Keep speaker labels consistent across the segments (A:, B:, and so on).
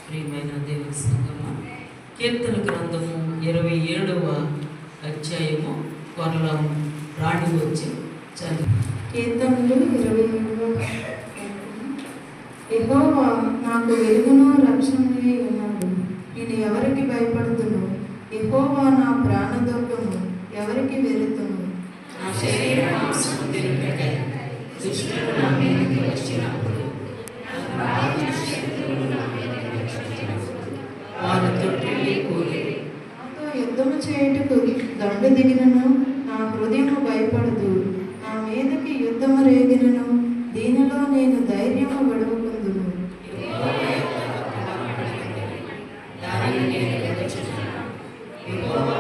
A: ప్రియమైన దేవుని సంగమా, కీర్తన గ్రంథము 27వ అధ్యాయము త్వరలో రాణి వచ్చి చదువు.
B: కీర్తనలు 27వ. యెహోవా నాకు వెలుగును రక్షణయే ఉన్నాడు, నేను ఎవరికి భయపడుతును? యెహోవా నా ప్రాణదుర్గము, ఎవరికి వెళుతును?
A: నా శరీరం దుష్టులు నా మీదకి వచ్చినప్పుడు వారు తొట్టిల్లి కూలి
B: నాతో యుద్ధము చేయుటకు దండు దిగినను నా హృదయము భయపడదు. నా మీదకి యుద్ధము రేగినను దీనిలో నేను ధైర్యము గడుపుకుందును.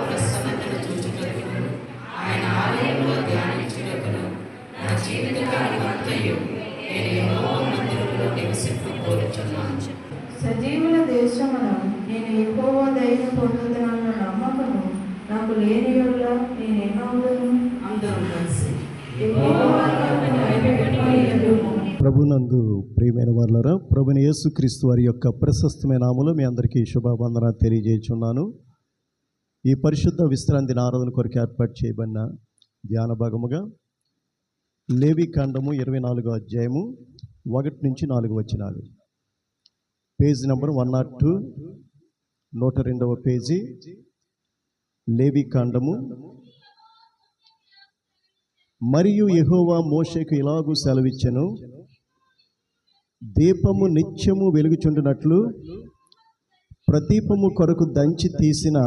A: ప్రసన్నతను చూచుటకును ఆయన ఆలయంలో ధ్యానించుటకును నా జీవితకాలం అంతయు నేను యెహోవా మందిరములో నివసింపు కోరుచున్నాను.
B: సజీవుల దేశమున నేను యెహోవా దయను పొందుతానన్న నమ్మకము నాకు లేని యెడల నేను ఏమవుదును?
A: అందరూ కలిసి
C: ప్రభునందు ప్రియమైన వారులారా, ప్రభుని యేసుక్రీస్తు వారి యొక్క ప్రశస్తమైన నామములో మీ అందరికీ శుభవందనాలు తెలియజేయుచున్నాను. ఈ పరిశుద్ధ విశ్రాంతి ఆరాధన కొరకు ఏర్పాటు చేయబడిన ధ్యాన భాగముగా లేవీకాండము 24వ అధ్యాయము 1 నుంచి 4 వచనాలు, పేజ్ నెంబర్ 102, 102వ పేజీ. లేవీకాండము. మరియు యెహోవా మోషేకు ఇలాగూ సెలవిచ్చెను, దీపము నిత్యము వెలుగుచుండునట్లు ప్రదీపము కొరకు దంచి తీసిన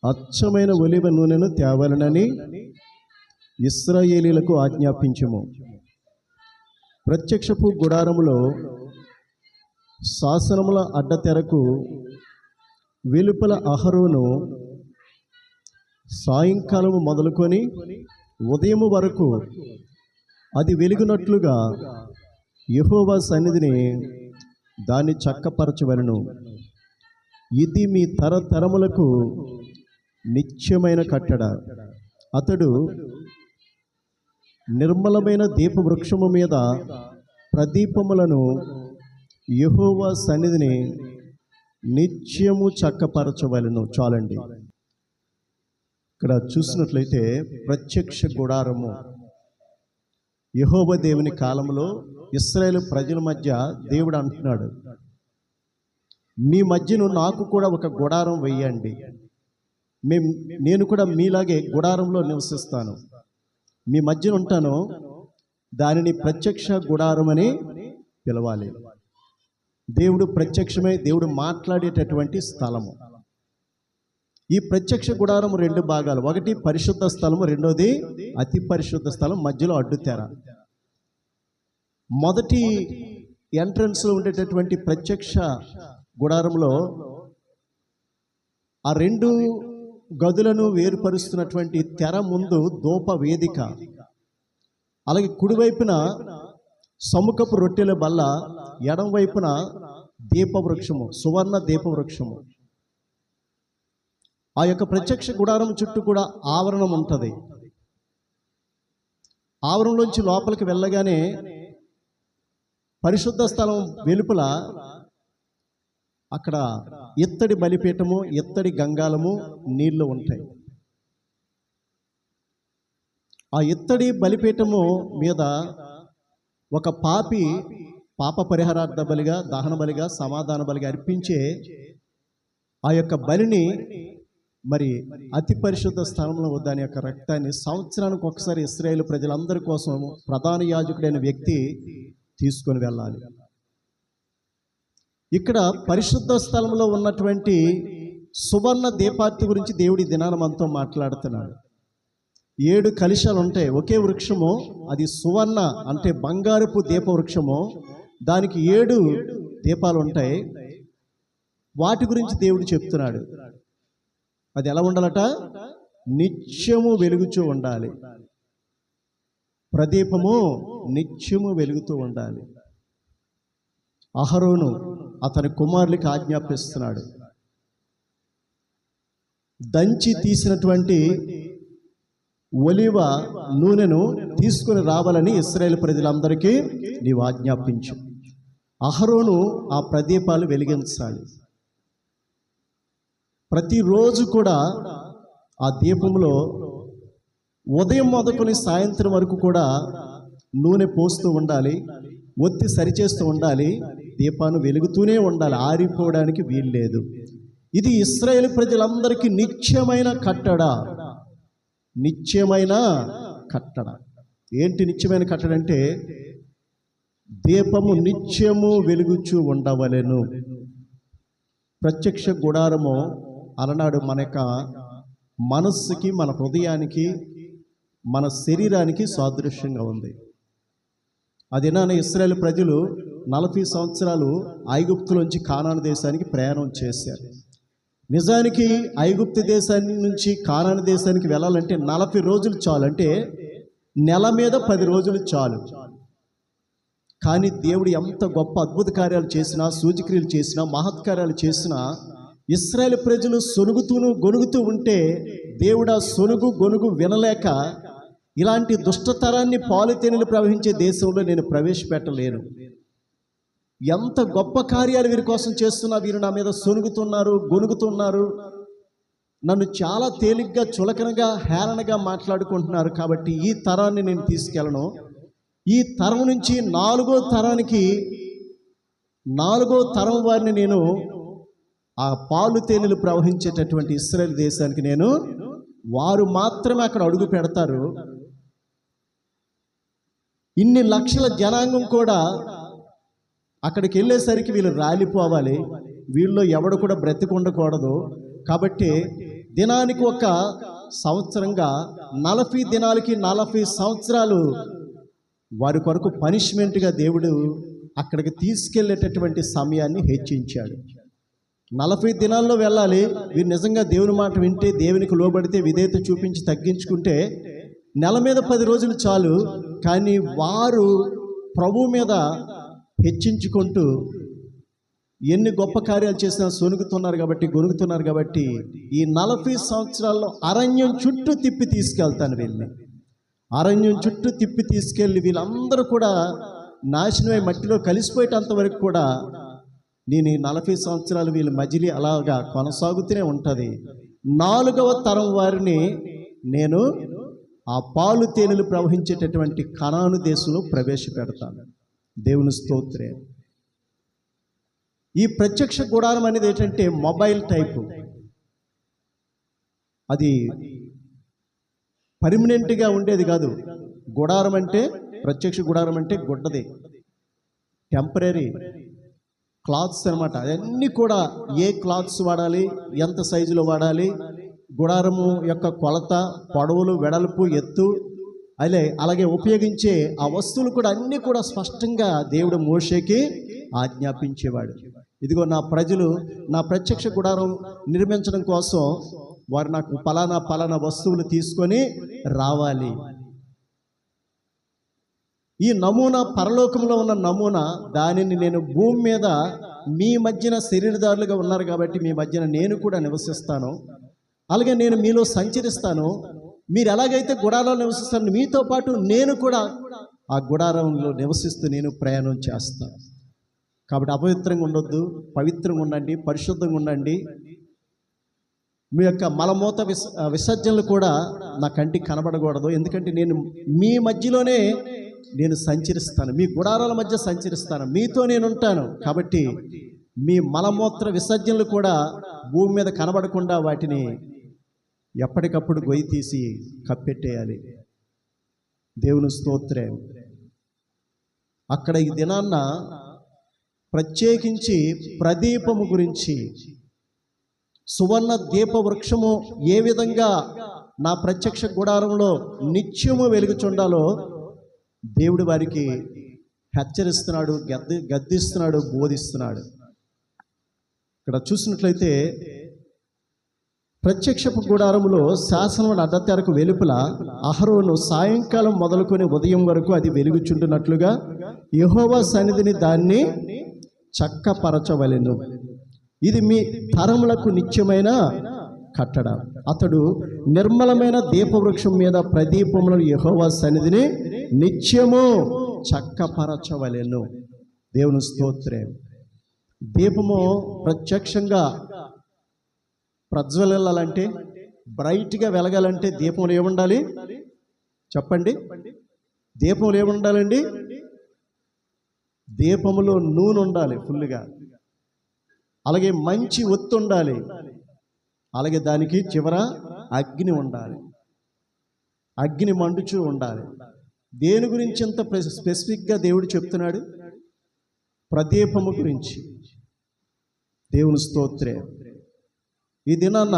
C: అచ్చమైన ఒలివ నూనెను తేవాలనని ఇశ్రాయేలీలకు ఆజ్ఞాపించుము. ప్రత్యక్షపు గుడారములో శాసనముల అడ్డతెరకు వెలుపల అహరోను సాయంకాలము మొదలుకొని ఉదయము వరకు అది వెలుగునట్లుగా యెహోవా సన్నిధిని దాన్ని చక్కపరచవలెను. ఇది మీ తరతరములకు నిత్యమైన కట్టడ. అతడు నిర్మలమైన దీపవృక్షము మీద ప్రదీపములను యెహోవా సన్నిధిని నిత్యము చక్కపరచవలెను. చాలండి. ఇక్కడ చూసినట్లయితే ప్రత్యక్ష గుడారము యెహోవా దేవుని కాలంలో ఇశ్రాయేలు ప్రజల మధ్య దేవుడు అంటున్నాడు, మీ మధ్యను నాకు కూడా ఒక గుడారం వేయండి, నేను కూడా మీలాగే గుడారంలో నివసిస్తాను, మీ మధ్యన ఉంటాను, దానిని ప్రత్యక్ష గుడారం అని పిలవాలి. దేవుడు ప్రత్యక్షమై దేవుడు మాట్లాడేటటువంటి స్థలము. ఈ ప్రత్యక్ష గుడారం 2 భాగాలు, ఒకటి పరిశుద్ధ స్థలము, రెండోది అతి పరిశుద్ధ స్థలం, మధ్యలో అడ్డుతెర. మొదటి ఎంట్రన్స్లో ఉండేటటువంటి ప్రత్యక్ష గుడారంలో ఆ 2 గదులను వేరుపరుస్తున్నటువంటి తెర ముందు ధూప వేదిక, అలాగే కుడివైపున సముఖపు రొట్టెల బల్ల, ఎడం వైపున దీపవృక్షము, సువర్ణ దీపవృక్షము. ఆ యొక్క ప్రత్యక్ష గుడారం చుట్టూ కూడా ఆవరణం ఉంటుంది. ఆవరణలోంచి లోపలికి వెళ్ళగానే పరిశుద్ధ స్థలం వెలుపల అక్కడ ఇత్తడి బలిపీఠము, ఇత్తడి గంగాలము నీళ్లు ఉంటాయి. ఆ ఇత్తడి బలిపీఠము మీద ఒక పాప పరిహారార్థ బలిగా, దహన బలిగా, సమాధాన బలిగా అర్పించే ఆ యొక్క బలిని మరి అతి పరిశుద్ధ స్థలంలో దాని యొక్క రక్తాన్ని సంవత్సరానికి ఒకసారి ఇశ్రాయేలు ప్రజలందరి కోసం ప్రధాన యాజకుడైన వ్యక్తి తీసుకొని వెళ్ళాలి. ఇక్కడ పరిశుద్ధ స్థలంలో ఉన్నటువంటి సువర్ణ దీపార్తి గురించి దేవుడి దినాన మనతో మాట్లాడుతున్నాడు. 7 కలశాలు ఉంటాయి. ఒకే వృక్షము, అది సువర్ణ అంటే బంగారపు దీప వృక్షము. దానికి 7 దీపాలు ఉంటాయి. వాటి గురించి దేవుడు చెప్తున్నాడు. అది ఎలా ఉండాలట? నిత్యము వెలుగుచూ ఉండాలి. ప్రదీపము నిత్యము వెలుగుతూ ఉండాలి. అహరోను అతని కుమారులకి ఆజ్ఞాపిస్తున్నాడు, దంచి తీసినటువంటి ఒలివ నూనెను తీసుకుని రావాలని ఇశ్రాయేలు ప్రజలందరికీ నీవు ఆజ్ఞాపించు. అహరోను ఆ ప్రదీపాలు వెలిగించాలి. ప్రతిరోజు కూడా ఆ దీపంలో ఉదయం మొదలుకొని సాయంత్రం వరకు కూడా నూనె పోస్తూ ఉండాలి, ఒత్తి సరిచేస్తూ ఉండాలి, దీపాన్ని వెలుగుతూనే ఉండాలి, ఆరిపోవడానికి వీల్లేదు. ఇది ఇశ్రాయేలు ప్రజలందరికీ నిత్యమైన కట్టడ. నిత్యమైన కట్టడ ఏంటి? నిత్యమైన కట్టడ అంటే దీపము నిత్యము వెలుగుచూ ఉండవలెను. ప్రత్యక్ష గుడారము అలనాడు మన యొక్క మనస్సుకి, మన హృదయానికి, మన శరీరానికి సాదృశ్యంగా ఉంది. అదేనా ఇశ్రాయేలు ప్రజలు 40 సంవత్సరాలు ఐగుప్తులోంచి కానాను దేశానికి ప్రయాణం చేశారు. నిజానికి ఐగుప్తు దేశాన్ని నుంచి కానాను దేశానికి వెళ్ళాలంటే 40 రోజులు చాలు, అంటే నెల మీద 10 రోజులు చాలు. కానీ దేవుడు ఎంత గొప్ప అద్భుత కార్యాలు చేసినా, సూచక్రియలు చేసినా, మహత్కార్యాలు చేసినా ఇశ్రాయేలు ప్రజలు సొనుగుతూను గొనుగుతూ ఉంటే దేవుడు ఆ సొనుగు గొనుగు వినలేక ఇలాంటి దుష్టతరాన్ని పాలుతేనెలు ప్రవహించే దేశంలో నేను ప్రవేశపెట్టలేను. ఎంత గొప్ప కార్యాలు వీరి కోసం చేస్తున్నా, వీరు నా మీద సొనుగుతున్నారు, గొనుగుతున్నారు, నన్ను చాలా తేలిగ్గా చులకనగా హేళనగా మాట్లాడుకుంటున్నారు. కాబట్టి ఈ తరాన్ని నేను తీసుకెళ్ళను. ఈ తరం నుంచి 4వ తరానికి, 4వ తరం వారిని నేను ఆ పాలు తేనెలు ప్రవహించేటటువంటి ఇశ్రాయేలు దేశానికి నేను, వారు మాత్రమే అక్కడ అడుగు పెడతారు. ఇన్ని లక్షల జనాంగం కూడా అక్కడికి వెళ్ళేసరికి వీళ్ళు రాలిపోవాలి, వీళ్ళలో ఎవడు కూడా బ్రతికుండకూడదు. కాబట్టి దినానికి ఒక సంవత్సరంగా 40 దినాలకి 40 సంవత్సరాలు వారి కొరకు పనిష్మెంట్గా దేవుడు అక్కడికి తీసుకెళ్ళేటటువంటి సమయాన్ని హెచ్చించాడు. 40 దినాల్లో వెళ్ళాలి. వీరు నిజంగా దేవుని మాట వింటే, దేవునికి లోబడితే, విధేయత చూపించి తగ్గించుకుంటే నెల మీద 10 రోజులు చాలు. కానీ వారు ప్రభు మీద హెచ్చించుకుంటూ ఎన్ని గొప్ప కార్యాలు చేసినా సొనుగుతున్నారు కాబట్టి, గొనుగుతున్నారు కాబట్టి ఈ 40 సంవత్సరాల్లో అరణ్యం చుట్టూ తిప్పి తీసుకెళ్తాను. వీళ్ళని అరణ్యం చుట్టూ తిప్పి తీసుకెళ్ళి వీళ్ళందరూ కూడా నాశనమై మట్టిలో కలిసిపోయేటంత వరకు కూడా నేను ఈ 40 సంవత్సరాలు వీళ్ళ మజిలీ అలాగా కొనసాగుతూనే ఉంటుంది. 4వ తరం వారిని నేను ఆ పాలు తేనెలు ప్రవహించేటటువంటి కనాను దేశంలో ప్రవేశపెడతాను. దేవుని స్తోత్రే. ఈ ప్రత్యక్ష గుడారం అనేది ఏంటంటే మొబైల్ టైపు. అది పర్మనెంట్గా ఉండేది కాదు. గుడారం అంటే, ప్రత్యక్ష గుడారం అంటే గుడ్డది, టెంపరీ క్లాత్స్ అనమాట. అవన్నీ కూడా ఏ క్లాత్స్ వాడాలి, ఎంత సైజులో వాడాలి, గుడారము యొక్క కొలత, పొడవులు, వెడల్పు, ఎత్తు, అలాగే ఉపయోగించే ఆ వస్తువులు కూడా అన్నీ కూడా స్పష్టంగా దేవుడు మోషేకి ఆజ్ఞాపించేవాడు. ఇదిగో నా ప్రజలు నా ప్రత్యక్ష గుడారం నిర్మించడం కోసం వారు నాకు పలానా వస్తువులు తీసుకొని రావాలి. ఈ నమూనా పరలోకంలో ఉన్న నమూనా, దానిని నేను భూమి మీద మీ మధ్యన శరీరదారులుగా ఉన్నారు కాబట్టి మీ మధ్యన నేను కూడా నివసిస్తాను. అలాగే నేను మీలో సంచరిస్తాను. మీరు ఎలాగైతే గుడారంలో నివసిస్తాను, మీతో పాటు నేను కూడా ఆ గుడారంలో నివసిస్తూ నేను ప్రయాణం చేస్తాను. కాబట్టి అపవిత్రంగా ఉండొద్దు, పవిత్రంగా ఉండండి, పరిశుద్ధంగా ఉండండి. మీ యొక్క మలమూత విసర్జనలు కూడా నా కంటికి కనబడకూడదు. ఎందుకంటే నేను మీ మధ్యలోనే నేను సంచరిస్తాను, మీ గుడారాల మధ్య సంచరిస్తాను, మీతో నేను ఉంటాను. కాబట్టి మీ మలమూత్ర విసర్జనలు కూడా భూమి మీద కనబడకుండా వాటిని ఎప్పటికప్పుడు గొయ్యి తీసి కప్పెట్టేయాలి. దేవుని స్తోత్రం. అక్కడ ఈ దినాన్న ప్రత్యేకించి ప్రదీపము గురించి, సువర్ణ దీప వృక్షము ఏ విధంగా నా ప్రత్యక్ష గుడారంలో నిత్యము వెలుగుచుండాలో దేవుడు వారికి హెచ్చరిస్తున్నాడు, గద్దిస్తున్నాడు, బోధిస్తున్నాడు. ఇక్కడ చూసినట్లయితే ప్రత్యక్షపు గుడారములో శాసనం అడ్డతెరకు వెలుపల అహరోను సాయంకాలం మొదలుకొని ఉదయం వరకు అది వెలుగుచుంటున్నట్లుగా యెహోవా సన్నిధిని దాన్ని చక్కపరచవలెను. ఇది మీ తరములకు నిత్యమైన కట్టడ. అతడు నిర్మలమైన దీపవృక్షం మీద ప్రదీపములను యెహోవా సన్నిధిని నిత్యము చక్కపరచవలెను. దేవుని స్తోత్రం. దీపము ప్రత్యక్షంగా ప్రజ్వలిల్లాలంటే, బ్రైట్గా వెలగాలంటే దీపంలో ఏముండాలి చెప్పండి? దీపంలో ఏముండాలండి? దీపములో నూనె ఉండాలి ఫుల్గా, అలాగే మంచి ఒత్తు ఉండాలి, అలాగే దానికి చివర అగ్ని ఉండాలి, అగ్ని మండుచూ ఉండాలి. దేని గురించి అంత స్పెసిఫిక్గా దేవుడు చెప్తున్నాడు? ప్రదీపము గురించి. దేవుని స్తోత్రం. ఈ దినాన్న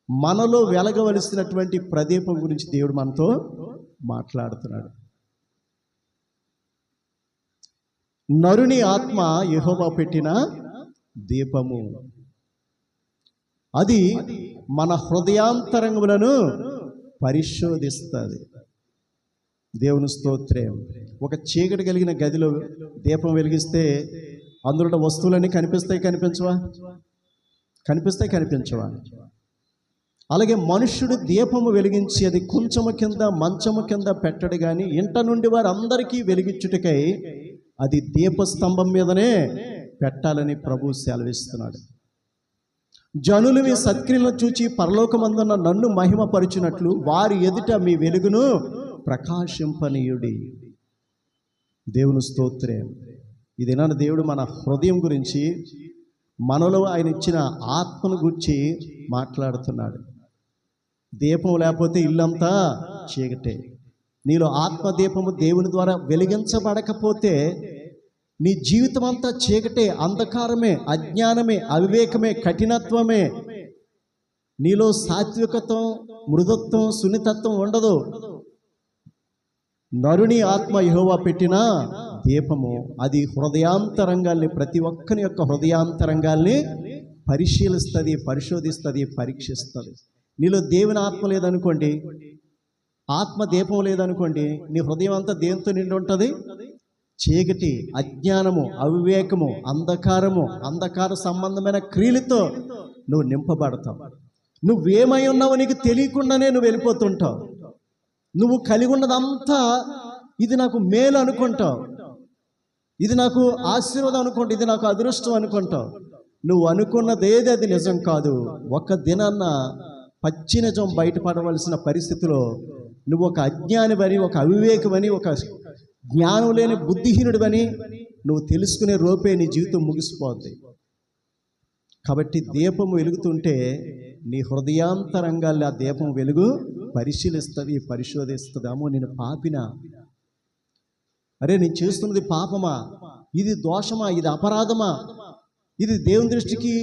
C: మనలో వెలగవలసినటువంటి ప్రదీపం గురించి దేవుడు మనతో మాట్లాడుతున్నాడు. నరుని ఆత్మ యెహోవా పెట్టిన దీపము, అది మన హృదయాంతరంగములను పరిశోధిస్తుంది. దేవుని స్తోత్రం. ఒక చీకటి కలిగిన గదిలో దీపం వెలిగిస్తే అందులో వస్తువులన్నీ కనిపిస్తాయి, కనిపించవా? కనిపిస్తాయి, కనిపించవా? అలాగే మనుష్యుడు దీపము వెలిగించి అది కుంచము కింద మంచము కింద పెట్టడు కానీ ఇంట నుండి వారందరికీ వెలిగించుటకై అది దీపస్తంభం మీదనే పెట్టాలని ప్రభు సెలవిస్తున్నాడు. జనులు మీ సత్క్రియలను చూచి పరలోకమందున్న నన్ను మహిమపరిచినట్లు వారి ఎదుట మీ వెలుగును ప్రకాశింపనీయుడి. దేవుని స్తోత్రం. ఇదేనా దేవుడు మన హృదయం గురించి, మనలో ఆయన ఇచ్చిన ఆత్మను గురించి మాట్లాడుతున్నాడు. దీపం లేకపోతే ఇల్లంతా చీకటే. నీలో ఆత్మదీపము దేవుని ద్వారా వెలిగించబడకపోతే నీ జీవితం అంతా చీకటే, అంధకారమే, అజ్ఞానమే, అవివేకమే, కఠినత్వమే. నీలో సాత్వికత్వం, మృదుత్వం, సున్నితత్వం ఉండదు. నరుని ఆత్మ యెహోవా పెట్టిన దీపము, అది హృదయాంతరంగాల్ని, ప్రతి ఒక్కని యొక్క హృదయాంతరంగాల్ని పరిశీలిస్తుంది, పరిశోధిస్తుంది, పరీక్షిస్తుంది. నీలో దేవుని ఆత్మ లేదనుకోండి, ఆత్మ దీపం లేదనుకోండి, నీ హృదయం అంతా దేంతో నిండి ఉంటుంది? చీకటి, అజ్ఞానము, అవివేకము, అంధకారము, అంధకార సంబంధమైన క్రియలతో నువ్వు నింపబడతావు. నువ్వేమై ఉన్నావో నీకు తెలియకుండానే నువ్వు వెళ్ళిపోతుంటావు. నువ్వు కలిగి ఉన్నదంతా ఇది నాకు మేలు అనుకుంటావు, ఇది నాకు ఆశీర్వాదం అనుకుంటావు, ఇది నాకు అదృష్టం అనుకుంటావు. నువ్వు అనుకున్నదేది అది నిజం కాదు. ఒక దినాన్న పచ్చి నిజం బయటపడవలసిన పరిస్థితిలో నువ్వు ఒక అజ్ఞానివని, ఒక అవివేకమని, ఒక జ్ఞానం లేని బుద్ధిహీనుడివని నువ్వు తెలుసుకునే రోపే నీ జీవితం ముగిసిపోద్ది. కాబట్టి దీపము వెలుగుతుంటే నీ హృదయాంతరంగాల్లో ఆ దీపం వెలుగు పరిశీలిస్తుంది, పరిశోధిస్తుంది. అమ్మో నేను పాపినా, అరే నేను చేస్తున్నది పాపమా, ఇది దోషమా, ఇది అపరాధమా, ఇది దేవుని దృష్టికి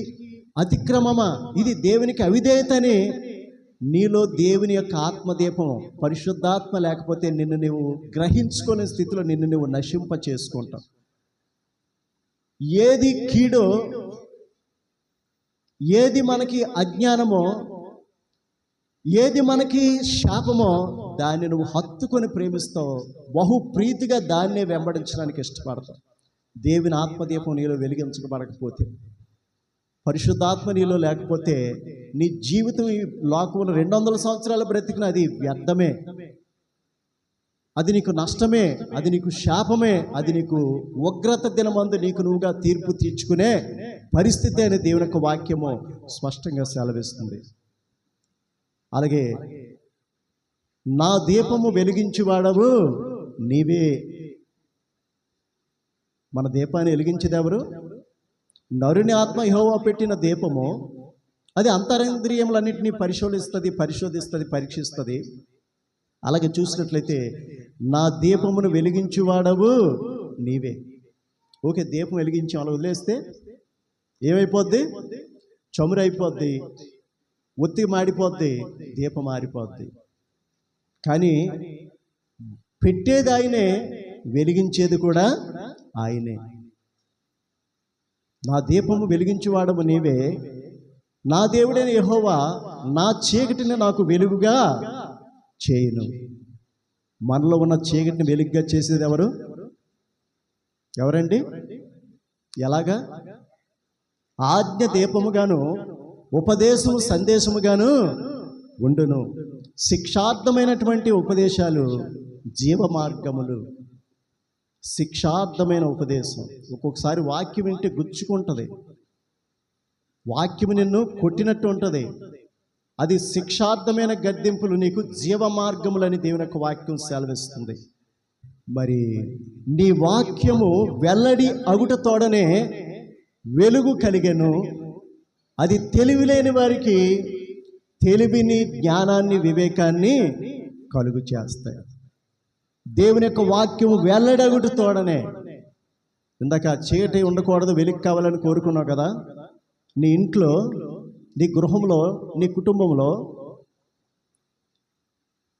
C: అతిక్రమమా, ఇది దేవునికి అవిధేయత అని నీలో దేవుని యొక్క ఆత్మదీపం, పరిశుద్ధాత్మ లేకపోతే నిన్ను నువ్వు గ్రహించుకునే స్థితిలో నిన్ను నువ్వు నశింప చేసుకుంటావు. ఏది కీడో, ఏది మనకి అజ్ఞానమో, ఏది మనకి శాపమో దాన్ని నువ్వు హత్తుకొని ప్రేమిస్తావు, బహు ప్రీతిగా దాన్నే వెంబడించడానికి ఇష్టపడతావు. దేవుని ఆత్మదీపం నీలో వెలిగించబడకపోతే, పరిశుద్ధాత్మ నీలో లేకపోతే నీ జీవితం ఈ లోకంలో 200 సంవత్సరాలు బ్రతికిన అది వ్యర్థమే, అది నీకు నష్టమే, అది నీకు శాపమే, అది నీకు ఉగ్రత దినమందు నీకు నువ్వుగా తీర్పు తీర్చుకునే పరిస్థితి అని దేవుని యొక్క వాక్యము స్పష్టంగా సెలవిస్తుంది. అలాగే నా దీపము వెలిగించువాడవు నీవే. మన దీపాన్ని వెలిగించేది ఎవరు? నరుని ఆత్మ యెహోవా పెట్టిన దీపము, అది అంతరింద్రియములన్నింటినీ పరిశోధిస్తుంది, పరీక్షిస్తుంది. అలాగే చూసినట్లయితే నా దీపమును వెలిగించువాడవు నీవే. ఓకే, దీపం వెలిగించి అలా వదిలేస్తే ఏమైపోద్ది? చమురు అయిపోద్ది, ఒత్తి మాడిపోద్ది, దీపం మారిపోద్ది. కానీ పెట్టేది ఆయనే, వెలిగించేది కూడా ఆయనే. నా దీపము వెలిగించువాడము నీవే, నా దేవుడైన యెహోవా నా చీకటిని నాకు వెలుగుగా చేయును. మనలో ఉన్న చీకటిని వెలుగుగా చేసేది ఎవరండి? ఎలాగా? ఆజ్ఞ దీపముగాను, ఉపదేశము సందేశముగాను ఉండును. శిక్షార్థమైనటువంటి ఉపదేశాలు జీవ మార్గములు. శిక్షార్థమైన ఉపదేశం. ఒక్కొక్కసారి వాక్యం వింటే గుచ్చుకుంటుంది, వాక్యము నిన్ను కొట్టినట్టు ఉంటుంది. అది శిక్షార్థమైన గద్దింపులు, నీకు జీవ మార్గములని దేవుని యొక్క వాక్యం సెలవిస్తుంది. మరి నీ వాక్యము వెల్లడి అగుట తోడనే వెలుగు కలిగెను. అది తెలివిలేని వారికి తెలివిని, జ్ఞానాన్ని, వివేకాన్ని కలుగు చేస్తాయి. దేవుని యొక్క వాక్యము వెల్లడగుట తోడనే. ఇందాక చీకటి ఉండకూడదు, వెలుగు కావాలని కోరుకున్నావు కదా. నీ ఇంట్లో, నీ గృహంలో, నీ కుటుంబంలో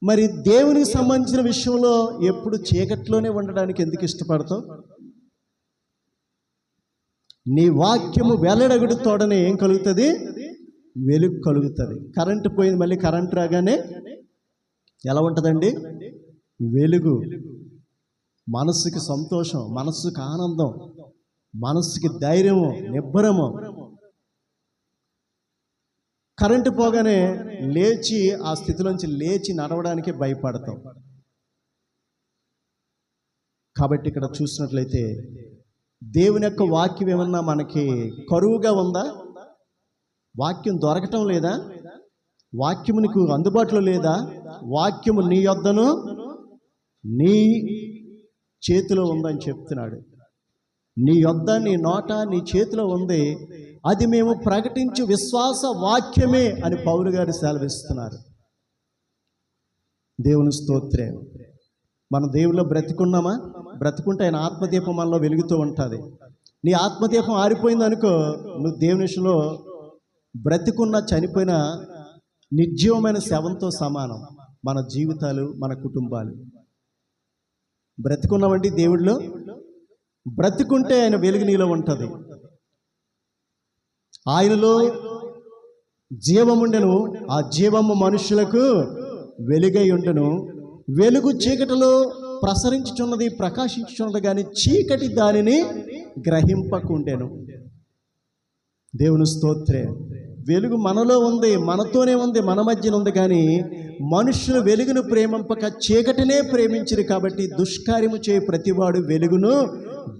C: మరి దేవునికి సంబంధించిన విషయంలో ఎప్పుడు చీకట్లోనే ఉండడానికి ఎందుకు ఇష్టపడతావు? నీ వాక్యము వెల్లడగుడు తోడనే ఏం కలుగుతుంది? వెలుగు కలుగుతుంది. కరెంటు పోయింది, మళ్ళీ కరెంటు రాగానే ఎలా ఉంటుందండి? వెలుగు. మనస్సుకి సంతోషం, మనస్సుకి ఆనందం, మనస్సుకి ధైర్యము, నిబ్బరము. కరెంటు పోగానే లేచి ఆ స్థితిలోంచి లేచి నడవడానికి భయపడతాం. కాబట్టి ఇక్కడ చూసినట్లయితే దేవుని యొక్క వాక్యం ఏమన్నా మనకి కరువుగా ఉందా? వాక్యం దొరకటం లేదా? వాక్యము నీకు అందుబాటులో లేదా? వాక్యము నీ యొద్దను నీ చేతిలో ఉందని చెప్తున్నాడు. నీ యొద్ద, నీ నోట, నీ చేతిలో ఉంది. అది మేము ప్రకటించు విశ్వాస వాక్యమే అని పౌలు గారు సెలవిస్తున్నారు. దేవుని స్తోత్రం. మన దేవుల్లో బ్రతికున్నామా? బ్రతికుంటే ఆయన ఆత్మదీపం మనలో వెలుగుతూ ఉంటుంది. నీ ఆత్మదీపం ఆరిపోయింది అనుకో, నువ్వు దేవుని విషయంలో బ్రతికున్నా చనిపోయినా నిర్జీవమైన శవంతో సమానం. మన జీవితాలు, మన కుటుంబాలు. బ్రతికున్నామండి దేవుడిలో. బ్రతికుంటే ఆయన వెలుగు నీలో ఉంటుంది. ఆయనలో జీవముండెను, ఆ జీవము మనుషులకు వెలుగై ఉండెను. వెలుగు చీకటిలో ప్రసరించుచున్నది, ప్రకాశించుచున్నది, కానీ చీకటి దానిని గ్రహింపకుండెను. దేవుని స్తోత్రం. వెలుగు మనలో ఉంది, మనతోనే ఉంది, మన మధ్యన ఉంది. కానీ మనుషులు వెలుగును ప్రేమింపక చీకటినే ప్రేమించిరు. కాబట్టి దుష్కార్యము చేయ ప్రతివాడు వెలుగును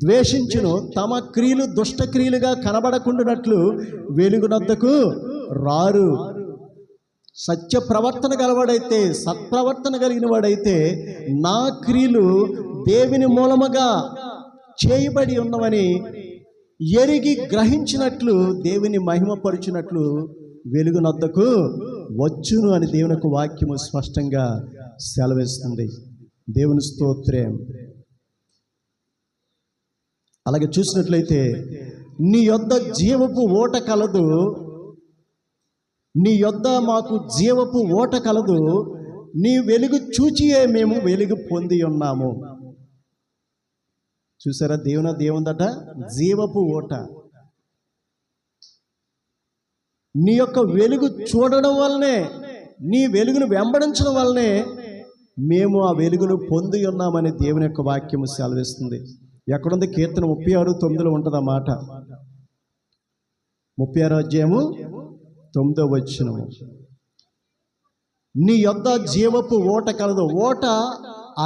C: ద్వేషించును. తమ క్రియలు దుష్టక్రియలుగా కనబడకుండానట్లు వెలుగునొద్దకు రారు. సత్య ప్రవర్తన గలవాడైతే, సత్ప్రవర్తన కలిగిన వాడైతే నా క్రియలు దేవుని మూలముగా చేయబడి ఉన్నవని ఎరిగి గ్రహించినట్లు, దేవుని మహిమపరుచినట్లు వెలుగునొద్దకు వచ్చును అని దేవుని యొక్క వాక్యము స్పష్టంగా సెలవిస్తుంది. దేవుని స్తోత్రం. అలాగే చూసినట్లయితే నీ యొద్ద జీవపు ఓట కలదు, నీ యొద్ద మాకు జీవపు ఓట కలదు, నీ వెలుగు చూచియే మేము వెలుగు పొంది ఉన్నాము. చూసారా? దేవుందట జీవపు ఓట. నీ యొక్క వెలుగు చూడడం వల్లనే, నీ వెలుగును వెంబడించడం వల్లనే మేము ఆ వెలుగును పొంది ఉన్నామని దేవుని యొక్క వాక్యము సెలవిస్తుంది. ఎక్కడుంది? కీర్తన 36:9 ఉంటుంది ఆ మాట. 36 అధ్యాయము 9వ వచనము. నీ యొద్ద జీవపు ఓట కలదు. ఓట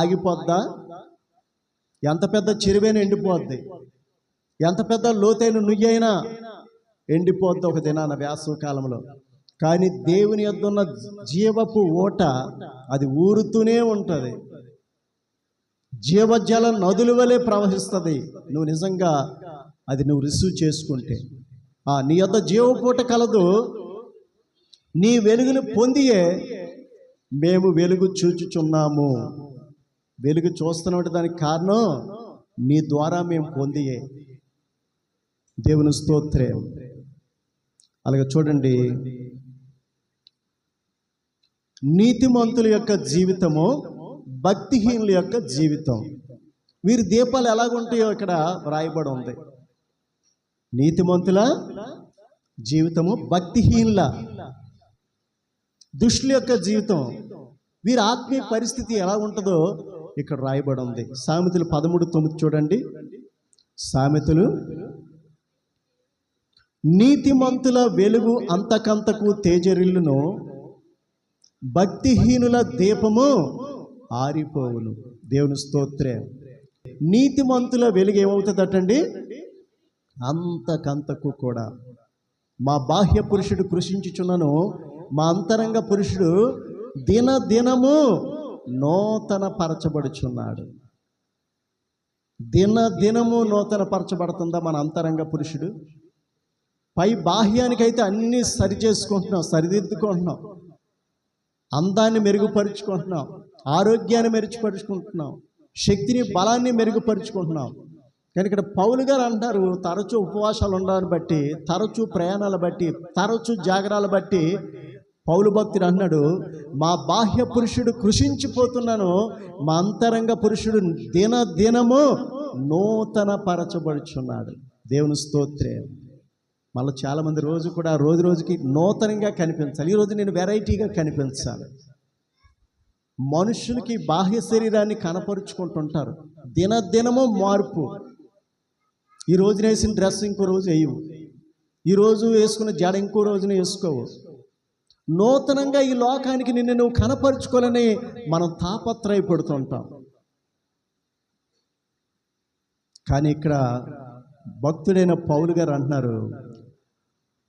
C: ఆగిపోద్దా? ఎంత పెద్ద చెరువైనా ఎండిపోద్ది, ఎంత పెద్ద లోతైన నుయ్యైనా ఎండిపోద్ది ఒక దినాన, వేసవి కాలంలో. కానీ దేవుని యొద్ద ఉన్న జీవపు ఓట అది ఊరుతూనే ఉంటుంది. జీవజల నదుల వలె ప్రవహిస్తుంది. నువ్వు నిజంగా అది నువ్వు రిసీవ్ చేసుకుంటే. నీ యొద్ద జీవపు ఓట కలదు, నీ వెలుగును పొందియే మేము వెలుగు చూచుచున్నాము. వెలుగు చూస్తున్నట్టు దానికి కారణం నీ ద్వారా మేము పొందియే. దేవుని స్తోత్రం. అలాగే చూడండి, నీతిమంతుల యొక్క జీవితము, భక్తిహీనుల యొక్క జీవితం. వీరి దీపాలు ఎలాగుంటాయో ఇక్కడ వ్రాయబడి ఉంది. నీతిమంతుల జీవితము, భక్తిహీనుల, దుష్టుల యొక్క జీవితం, వీరి ఆత్మీయ పరిస్థితి ఎలా ఉంటుందో ఇక్కడ రాయబడి ఉంది. సామెతలు 13:9 చూడండి. సామెతలు, నీతిమంతుల వెలుగు అంతకంతకు తేజరిల్లును, భక్తిహీనుల దీపము ఆరిపోవును. దేవుని స్తోత్రం. నీతిమంతుల వెలుగు ఏమవుతుందటండి? అంతకంతకు కూడా. మా బాహ్య పురుషుడు కృషించుచున్నను, మా అంతరంగ పురుషుడు దినదినము నూతన పరచబడుచున్నాడు. దినదినము నూతన పరచబడుతుందా మన అంతరంగ పురుషుడు? పై బాహ్యానికైతే అన్నీ సరి చేసుకుంటున్నాం, సరిదిద్దుకుంటున్నాం, అందాన్ని మెరుగుపరుచుకుంటున్నాం, ఆరోగ్యాన్ని మెరుగుపరుచుకుంటున్నాం, శక్తిని బలాన్ని మెరుగుపరుచుకుంటున్నాం. కానీ ఇక్కడ పౌలు గారు అంటారు, తరచూ ఉపవాసాలు ఉండడాన్ని బట్టి, తరచూ ప్రయాణాలు బట్టి, తరచూ జాగరాలు బట్టి పౌలు భక్తుడు అన్నాడు, మా బాహ్య పురుషుడు కృషించిపోతున్నాను, మా అంతరంగ పురుషుడు దినదినము నూతన పరచబడుచున్నాడు. దేవుని స్తోత్రం. మళ్ళీ చాలామంది రోజు రోజుకి నూతనంగా కనిపించాలి. ఈరోజు నేను వెరైటీగా కనిపించాలి. మనుషులకి బాహ్య శరీరాన్ని కనపరుచుకుంటుంటారు, దినదినము మార్పు. ఈ రోజున వేసిన డ్రెస్ ఇంకో రోజు వేయవు, ఈరోజు వేసుకున్న జడ ఇంకో రోజున వేసుకోవు. నూతనంగా ఈ లోకానికి నిన్ను నువ్వు కనపరుచుకోవాలని మనం తాపత్రయపడుతుంటాం. కానీ ఇక్కడ భక్తుడైన పౌలు గారు అంటున్నారు,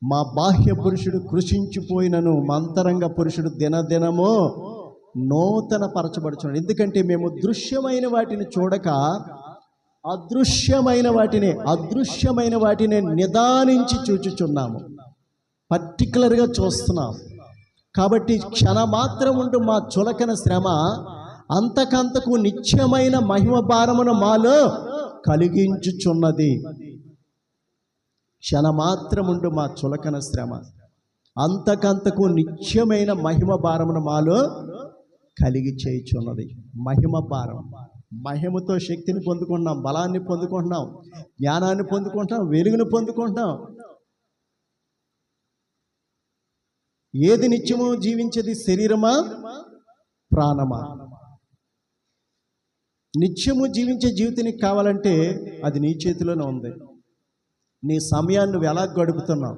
C: మా బాహ్య పురుషుడు కృషించిపోయినను, మా అంతరంగ పురుషుడు దినదినము నూతన పరచబడుచున్నాడు. ఎందుకంటే మేము దృశ్యమైన వాటిని చూడక అదృశ్యమైన వాటిని నిదానించి చూచుచున్నాము, పర్టికులర్గా చూస్తున్నాం. కాబట్టి క్షణమాత్రం ఉండు మా చులకన శ్రమ అంతకంతకు నిత్యమైన మహిమ భారమును మాలో కలిగించుచున్నది. క్షణమాత్రముండు మా చులకన శ్రమ అంతకంతకు నిత్యమైన మహిమ భారమును మాలో కలిగి చేయుచున్నది. మహిమ భారం, మహిమతో శక్తిని పొందుకుంటున్నాం, బలాన్ని పొందుకుంటున్నాం, జ్ఞానాన్ని పొందుకుంటున్నాం, వెలుగును పొందుకుంటున్నాం. ఏది నిత్యము జీవించేది? శరీరమా, ప్రాణమా? నిత్యము జీవించే జీవితానికి కావాలంటే అది నీ చేతిలోనే ఉంది. నీ సమయాన్ని నువ్వు ఎలా గడుపుతున్నావు?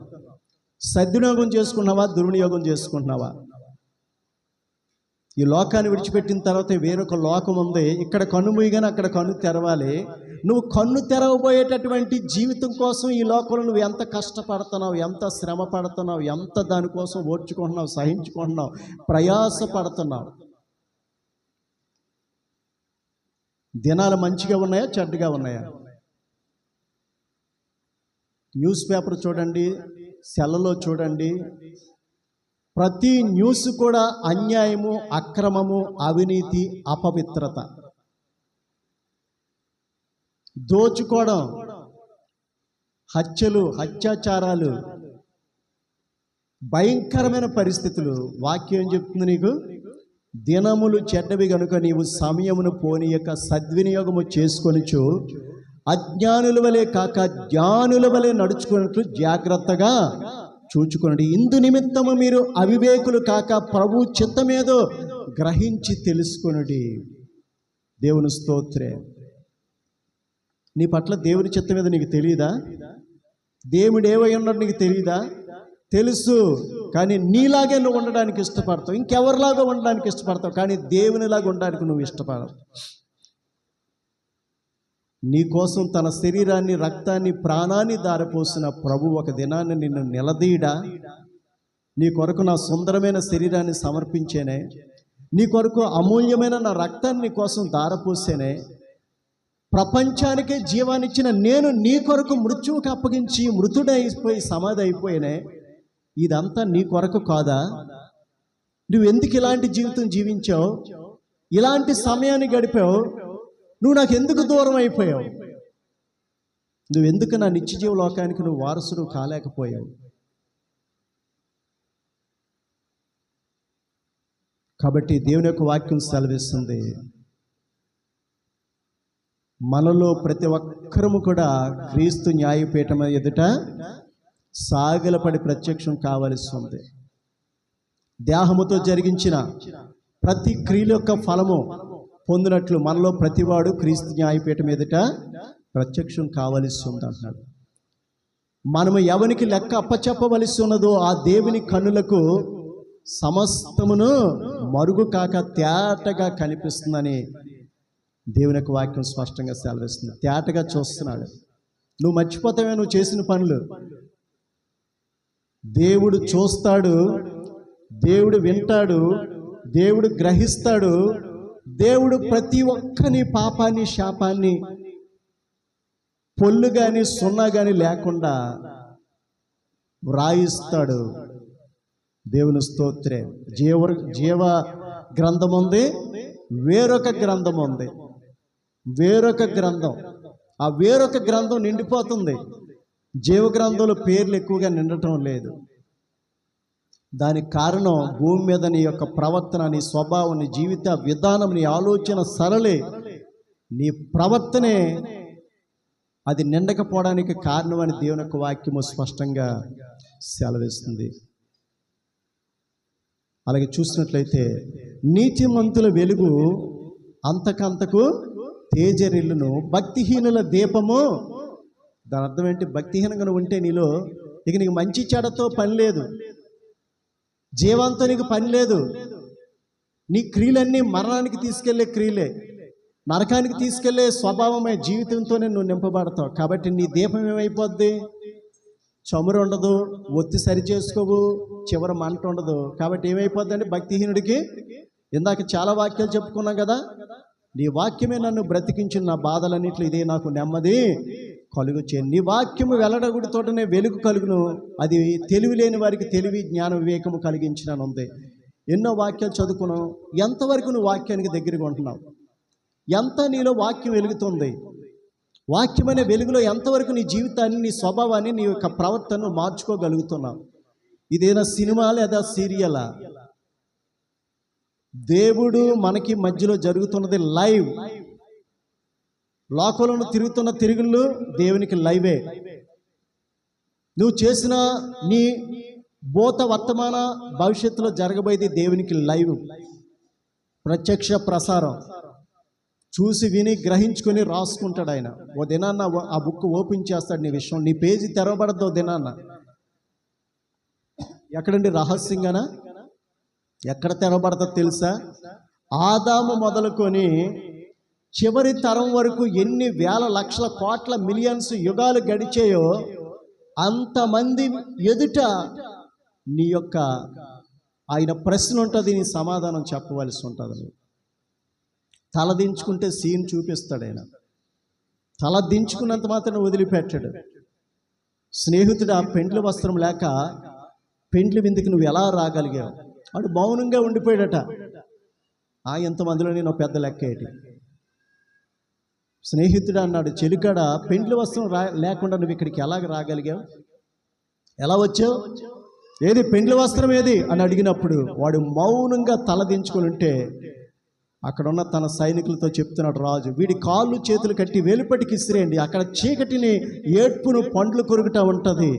C: సద్వినియోగం చేసుకున్నావా, దుర్వినియోగం చేసుకుంటున్నావా? ఈ లోకాన్ని విడిచిపెట్టిన తర్వాత వేరొక లోకం ఉంది. ఇక్కడ కన్ను మూయగానే అక్కడ కన్ను తెరవాలి. నువ్వు కన్ను తెరవబోయేటటువంటి జీవితం కోసం ఈ లోకంలో నువ్వు ఎంత కష్టపడుతున్నావు, ఎంత శ్రమ పడుతున్నావు, ఎంత దానికోసం ఓర్చుకుంటున్నావు, సహించుకుంటున్నావు, ప్రయాస పడుతున్నావు. దినాలు మంచిగా ఉన్నాయా, చెడ్డగా ఉన్నాయా? న్యూస్ పేపర్ చూడండి, సెల్లలో చూడండి, ప్రతి న్యూస్ కూడా అన్యాయము, అక్రమము, అవినీతి, అపవిత్రత, దోచుకోవడం, హత్యలు, అత్యాచారాలు, భయంకరమైన పరిస్థితులు. వాక్యం ఏం చెప్తుంది నీకు? దినములు చెడ్డవి కనుక నీవు సమయమును పోనీయక సద్వినియోగము చేసుకొనిచు అజ్ఞానుల వలె కాక జ్ఞానుల వలె నడుచుకున్నట్లు జాగ్రత్తగా చూచుకోండి. ఇందు నిమిత్తము మీరు అవివేకులు కాక ప్రభు చిత్తమేదో గ్రహించి తెలుసుకొనుడి. దేవుని స్తోత్రం. నీ పట్ల దేవుని చిత్తం మీద నీకు తెలియదా? దేవుడు ఏమై ఉన్నాడు నీకు తెలియదా? తెలుసు. కానీ నీలాగే నువ్వు ఉండడానికి ఇష్టపడతావు, ఇంకెవరిలాగా ఉండడానికి ఇష్టపడతావు, కానీ దేవునిలాగా ఉండడానికి నువ్వు ఇష్టపడవు. నీ కోసం తన శరీరాన్ని, రక్తాన్ని, ప్రాణాన్ని దారపోసిన ప్రభు ఒక దినాన్ని నిన్ను నిలదీయడా? నీ కొరకు నా సుందరమైన శరీరాన్ని సమర్పించేనే, నీ కొరకు అమూల్యమైన నా రక్తాన్ని నీ కోసం దారపోసేనే, ప్రపంచానికే జీవాన్నిచ్చిన నేను నీ కొరకు మృత్యువుకి అప్పగించి మృతుడైపోయి సమాధి అయిపోయినే, ఇదంతా నీ కొరకు కాదా? నువ్వు ఎందుకు ఇలాంటి జీవితం జీవించావు? ఇలాంటి సమయాన్ని గడిపావు? నువ్వు నాకు ఎందుకు దూరం అయిపోయావు? నువ్వెందుకు నా నిత్యజీవ లోకానికి నువ్వు వారసుడు కాలేకపోయావు? కాబట్టి దేవుని యొక్క వాక్యం సెలవిస్తుంది, మనలో ప్రతి ఒక్కరము కూడా క్రీస్తు న్యాయపీఠం ఎదుట సాగిలపడి ప్రత్యక్షం కావలసి ఉంది. దేహముతో జరిగించిన ప్రతి క్రియల యొక్క ఫలము పొందినట్లు మనలో ప్రతివాడు క్రీస్తు న్యాయపీఠం ఎదుట ప్రత్యక్షం కావలసి ఉంది అంటున్నాడు. మనము ఎవరికి లెక్క అప్పచెప్పవలసి ఉన్నదో ఆ దేవుని కన్నులకు సమస్తమును మరుగు కాక తేటగా కనిపిస్తుందని దేవుని యొక్క వాక్యం స్పష్టంగా సెలవిస్తుంది. తేటగా చూస్తున్నాడు. నువ్వు మర్చిపోతావే నువ్వు చేసిన పనులు. దేవుడు చూస్తాడు, దేవుడు వింటాడు, దేవుడు గ్రహిస్తాడు. దేవుడు ప్రతి ఒక్కని పాపాన్ని శాపాన్ని పొల్లు కానీ సున్నా కానీ లేకుండా వ్రాయిస్తాడు. దేవుని స్తోత్రే. జీవ గ్రంథం ఉంది, వేరొక గ్రంథం ఉంది. వేరొక గ్రంథం, ఆ వేరొక గ్రంథం నిండిపోతుంది. జీవ గ్రంథంలో పేర్లు ఎక్కువగా నిండటం లేదు. దానికి కారణం భూమి మీద నీ యొక్క ప్రవర్తన, నీ స్వభావం, నీ జీవిత విధానం, నీ ఆలోచన సరళి, నీ ప్రవర్తనే అది నిండకపోవడానికి కారణం అని దేవుని యొక్క వాక్యము స్పష్టంగా సెలవిస్తుంది. అలాగే చూసినట్లయితే నీతిమంతుల వెలుగు అంతకంతకు తేజరిల్లును, భక్తిహీనుల దీపము. దాని అర్థం ఏంటి? భక్తిహీనంగా ఉంటే నీలో ఇక నీకు మంచి చెడతో పని లేదు, జీవంతో నీకు పని లేదు. నీ క్రియలన్నీ మరణానికి తీసుకెళ్లే క్రియలే, నరకానికి తీసుకెళ్లే స్వభావమే జీవితంతోనే నువ్వు నింపబడతావు. కాబట్టి నీ దీపం ఏమైపోద్ది? చమురు ఉండదు, ఒత్తి సరి చేసుకోవు, చివరి మంట ఉండదు. కాబట్టి ఏమైపోద్దండి భక్తిహీనుడికి? ఇందాక చాలా వాక్యాలు చెప్పుకున్నాం కదా. నీ వాక్యమే నన్ను బ్రతికించిన, నా బాధలన్నింటిలో ఇదే నాకు నెమ్మది కలుగు చే. నీ వాక్యము వెల్లడగుడితోటనే వెలుగు కలుగును, అది తెలివి లేని వారికి తెలివి జ్ఞాన వివేకము కలిగించిన ఉంది. ఎన్నో వాక్యాలు చదువుకున్నాం. ఎంతవరకు నువ్వు వాక్యానికి దగ్గరగా ఉంటున్నావు? ఎంత నీలో వాక్యం వెలుగుతుంది? వాక్యం అనే వెలుగులో ఎంతవరకు నీ జీవితాన్ని, నీ స్వభావాన్ని, నీ యొక్క ప్రవర్తనను మార్చుకోగలుగుతున్నావు? ఇదేనా సినిమా లేదా సీరియలా? దేవుడు మనకి మధ్యలో జరుగుతున్నది లైవ్. లోకంలో తిరుగుతున్న తిరుగుళ్ళు దేవునికి లైవే. నువ్వు చేసిన నీ భూత వర్తమాన భవిష్యత్తులో జరగబోయేది దేవునికి లైవ్, ప్రత్యక్ష ప్రసారం. చూసి విని గ్రహించుకొని రాసుకుంటాడు ఆయన. ఓ దినాన్న ఆ బుక్ ఓపెన్ చేస్తాడు నీ విషయం. నీ పేజీ తెరవబడద్దు ఓ దినాన్న. ఎక్కడండి? రహస్యంగానా? ఎక్కడ తెరవబడతా తెలుసా? ఆదాము మొదలుకొని చివరి తరం వరకు ఎన్ని వేల లక్షల కోట్ల మిలియన్స్ యుగాలు గడిచాయో అంతమంది ఎదుట నీ యొక్క ఆయన ప్రశ్న ఉంటుంది, నీ సమాధానం చెప్పవలసి ఉంటుంది. తల దించుకుంటే సీన్ చూపిస్తాడు ఆయన. తల దించుకున్నంత మాత్రం వదిలిపెట్టాడు. స్నేహితుడు ఆ పెండ్లి వస్త్రం లేక పెండ్లి విందుకు నువ్వు ఎలా రాగలిగావు? వాడు మౌనంగా ఉండిపోయాడట. ఎంతమందిలో నేను పెద్ద లెక్క ఏంటి? స్నేహితుడు అన్నాడు, చెలికాడ పెండ్లి వస్త్రం లేకుండా నువ్వు ఇక్కడికి ఎలాగ రాగలిగావు? ఎలా వచ్చావు? ఏది పెండ్లి వస్త్రం ఏది అని అడిగినప్పుడు వాడు మౌనంగా తల దించుకొని ఉంటే అక్కడ ఉన్న తన సైనికులతో చెప్తున్నాడు రాజు, వీడి కాళ్ళు చేతులు కట్టి వెలుపటికి ఇసిరేయండి, అక్కడ చీకటిని ఏడ్పును పండ్లు కొరుకుతా ఉంటుంది.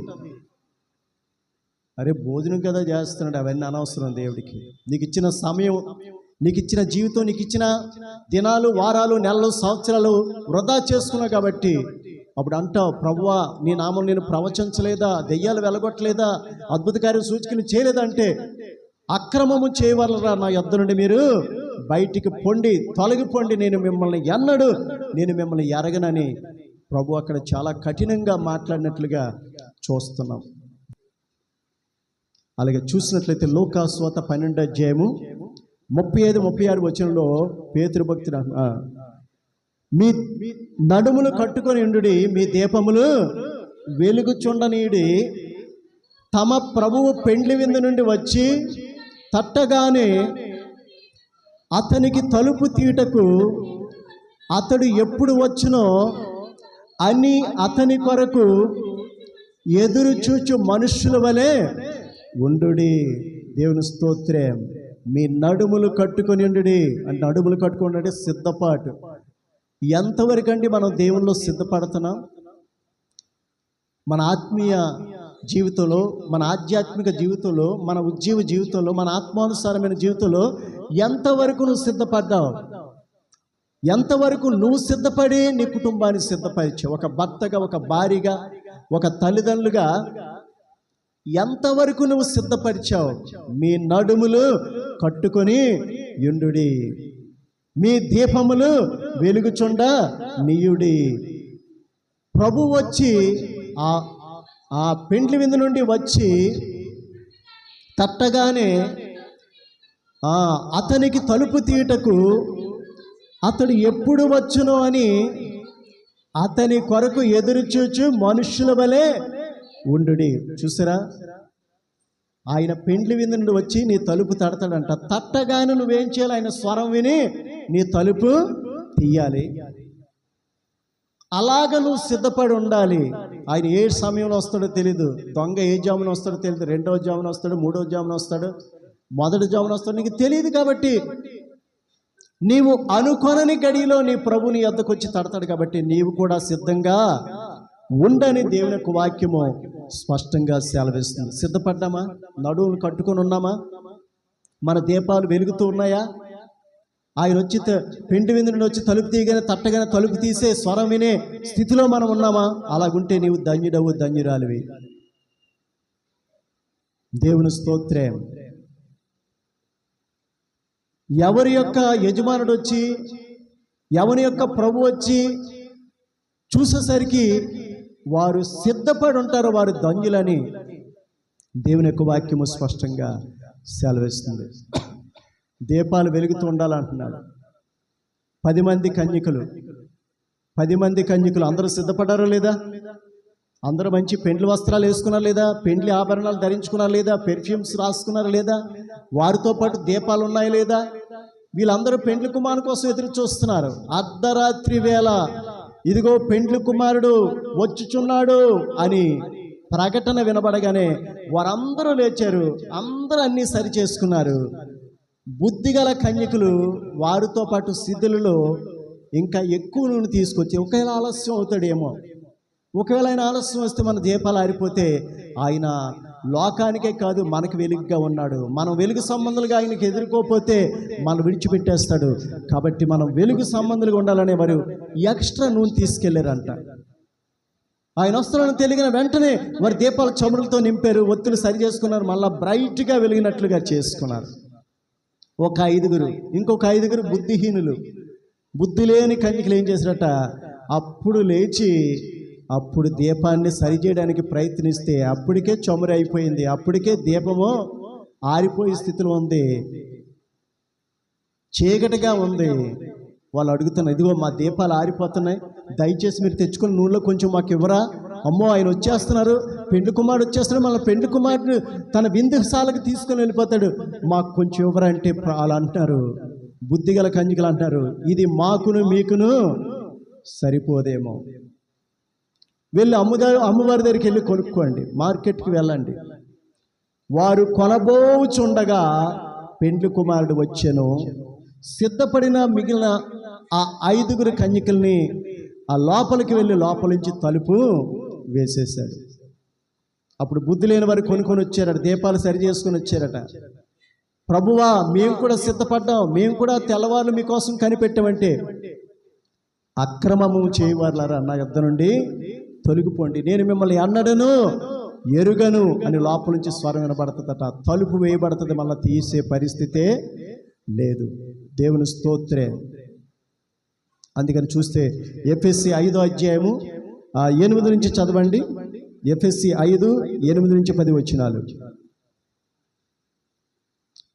C: అరే భోజనం కదా చేస్తున్నాడు, అవన్నీ అనవసరం దేవుడికి. నీకు ఇచ్చిన సమయం, నీకు ఇచ్చిన జీవితం, నీకు ఇచ్చిన దినాలు, వారాలు, నెలలు, సంవత్సరాలు వృధా చేసుకున్నావు. కాబట్టి అప్పుడు అంటావు, ప్రభువా నీ నామం నేను ప్రవచించలేదా, దెయ్యాలు వెలగొట్టలేదా, అద్భుత కార్య సూచికలు చేయలేదా అంటే, అక్రమము చేయవలరా నా యొద్ద నుండి మీరు బయటికి పొండి, తొలగిపోండి, నేను మిమ్మల్ని ఎరగనని ప్రభు అక్కడ చాలా కఠినంగా మాట్లాడినట్లుగా చూస్తున్నాం. అలాగే చూసినట్లయితే లోకాసువార్త 12వ అధ్యాయము 35-36 వచనంలో పేతురు భక్తుడు, మీ నడుములు కట్టుకొని ఉండుడి, మీ దీపములు వెలుగుచుండనీయుడి, తమ ప్రభువు పెండ్లి విందు నుండి వచ్చి తట్టగానే అతనికి తలుపు తీయుటకు అతడు ఎప్పుడు వచ్చునో అని అతని కొరకు ఎదురు చూచు మనుష్యుల వలె ఉండుడి. దేవుని స్తోత్రం. మీ నడుములు కట్టుకొని ఉండుడి. అంటే నడుములు కట్టుకొని అంటే సిద్ధపాటు. ఎంతవరకు అండి మనం దేవుల్లో సిద్ధపడుతున్నాం? మన ఆత్మీయ జీవితంలో, మన ఆధ్యాత్మిక జీవితంలో, మన ఉజ్జీవ జీవితంలో, మన ఆత్మానుసారమైన జీవితంలో ఎంతవరకు నువ్వు సిద్ధపడ్డావు? ఎంతవరకు నువ్వు సిద్ధపడి నీ కుటుంబాన్ని సిద్ధపరిచావు? ఒక భర్తగా, ఒక భార్యగా, ఒక తల్లిదండ్రులుగా ఎంతవరకు నువ్వు సిద్ధపరిచావు? మీ నడుములు కట్టుకొని యుండుడి, మీ దీపములు వెలుగుచుండ నీయుడి. ప్రభు వచ్చి ఆ పెండ్లి విందు నుండి వచ్చి తట్టగానే అతనికి తలుపు తీయుటకు అతడు ఎప్పుడు వచ్చునో అని అతని కొరకు ఎదురు చూచు మనుష్యుల వలె ఉండుడి. చూసారా, ఆయన పెండ్లి విందు నుండి వచ్చి నీ తలుపు తడతాడంట. తట్టగానే నువ్వేం చేయాలి? ఆయన స్వరం విని నీ తలుపు తీయాలి. అలాగ నువ్వు సిద్ధపడి ఉండాలి. ఆయన ఏ సమయంలో వస్తాడో తెలీదు. దొంగ ఏ జామున వస్తాడో తెలియదు. 2వ జామున వస్తాడు, 3వ జామున వస్తాడు, మొదటి జామున వస్తాడు, నీకు తెలియదు. కాబట్టి నీవు అనుకొనని గడిలో నీ ప్రభు నీ వద్దకు వచ్చి తడతాడు. కాబట్టి నీవు కూడా సిద్ధంగా ఉండని దేవుని యొక్క వాక్యము స్పష్టంగా సెలవిస్తుంది. సిద్ధపడ్డామా? నడువులు కట్టుకొని ఉన్నామా? మన దీపాలు వెలుగుతూ ఉన్నాయా? ఆయన వచ్చి పెండి విందు నుండి వచ్చి తలుపు తీయగానే తట్టగానే తలుపు తీసే స్వరం వినే స్థితిలో మనం ఉన్నామా? అలాగుంటే నీవు ధన్యుడవు, ధన్యురాలివి. దేవుని స్తోత్రం. ఎవరి యొక్క యజమానుడు వచ్చి, ఎవరి యొక్క ప్రభు వచ్చి చూసేసరికి వారు సిద్ధపడి ఉంటారు, వారు ధన్యులని దేవుని యొక్క వాక్యము స్పష్టంగా సెలవిస్తుంది. దీపాలు వెలుగుతూ ఉండాలంటున్నాడు. 10 మంది కన్యకులు, 10 మంది కన్యకులు అందరూ సిద్ధపడ్డారా లేదా? అందరూ మంచి పెండ్లి వస్త్రాలు వేసుకున్నారా లేదా? పెండ్లి ఆభరణాలు ధరించుకున్నారా లేదా? పెర్ఫ్యూమ్స్ రాసుకున్నారా లేదా? వారితో పాటు దీపాలు ఉన్నాయా లేదా? వీళ్ళందరూ పెండ్లి కుమారుడు కోసం ఎదురు చూస్తున్నారు. అర్ధరాత్రి వేళ ఇదిగో పెండ్లి కుమారుడు వచ్చుచున్నాడు అని ప్రకటన వినబడగానే వారందరూ లేచారు. అందరూ అన్నీ సరి చేసుకున్నారు. బుద్ధిగల కన్యకులు వారితో పాటు సిద్ధులలో ఇంకా ఎక్కువ నూనె తీసుకొచ్చి, ఒకవేళ ఆలస్యం అవుతాడేమో, ఒకవేళ ఆయన ఆలస్యం వస్తే మన దీపాలు ఆరిపోతే ఆయన లోకానికే కాదు మనకు వెలుగుగా ఉన్నాడు. మనం వెలుగు సంబంధాలుగా ఆయనకి ఎదుర్కోపోతే మనం విడిచిపెట్టేస్తాడు. కాబట్టి మనం వెలుగు సంబంధాలుగా ఉండాలనే వారు ఎక్స్ట్రా నూనె తీసుకెళ్లారంట. ఆయన వస్తున్నాడని తెలిగిన వెంటనే వారి దీపాలు చమురులతో నింపారు, ఒత్తులు సరి చేసుకున్నారు, మళ్ళీ బ్రైట్గా వెలిగినట్లుగా చేసుకున్నారు. ఒక 5గురు, ఇంకొక 5గురు బుద్ధిహీనులు, బుద్ధి లేని కన్యకులు ఏం చేశారట? అప్పుడు లేచి అప్పుడు దీపాన్ని సరిచేయడానికి ప్రయత్నిస్తే అప్పటికే చమురు అయిపోయింది, అప్పటికే దీపము ఆరిపోయే స్థితిలో ఉంది, చీకటిగా ఉంది. వాళ్ళు అడుగుతున్నారు, ఇదిగో మా దీపాలు ఆరిపోతున్నాయి, దయచేసి మీరు తెచ్చుకుని నూనెలో కొంచెం మాకు ఇవ్వరా? అమ్మో ఆయన వచ్చేస్తున్నారు, పెండ్లి కుమారుడు వచ్చేస్తున్నాడు, మళ్ళీ పెండ్లి కుమారుడు తన విందుశాలకు తీసుకొని వెళ్ళిపోతాడు, మాకు కొంచెం ఇవ్వరా అంటే వాళ్ళు అంటున్నారు, బుద్ధిగల కన్యకులు అంటారు, ఇది మాకును మీకును సరిపోదేమో, వెళ్ళి అమ్మవారి దగ్గరికి వెళ్ళి కొనుక్కోండి, మార్కెట్కి వెళ్ళండి. వారు కొనబోచుండగా పెండ్లి కుమారుడు వచ్చెను. సిద్ధపడిన మిగిలిన ఆ 5గురు కన్యకుల్ని ఆ లోపలికి వెళ్ళి లోపల నుంచి తలుపు వేసేశాడు. అప్పుడు బుద్ధి లేని వారు కొనుక్కొని వచ్చారట, దీపాలు సరి చేసుకొని వచ్చారట. ప్రభువా మేము కూడా సిద్ధపడ్డాం, మేము కూడా తెల్లవారులు మీకోసం కనిపెట్టామంటే, అక్రమము చేయవారులారా నా యొద్ద నుండి తొలగిపోండి, నేను మిమ్మల్ని అన్నడను ఎరుగను అని లోపల నుంచి స్వరం వినబడుతుందట. తలుపు వేయబడుతుంది, మళ్ళీ తీసే పరిస్థితే లేదు. దేవుని స్తోత్రం. అందుకని చూస్తే ఎఫెసీ 5వ అధ్యాయము 8 నుంచి చదవండి. ఎఫెసీ 5:8-10 వచనాలు.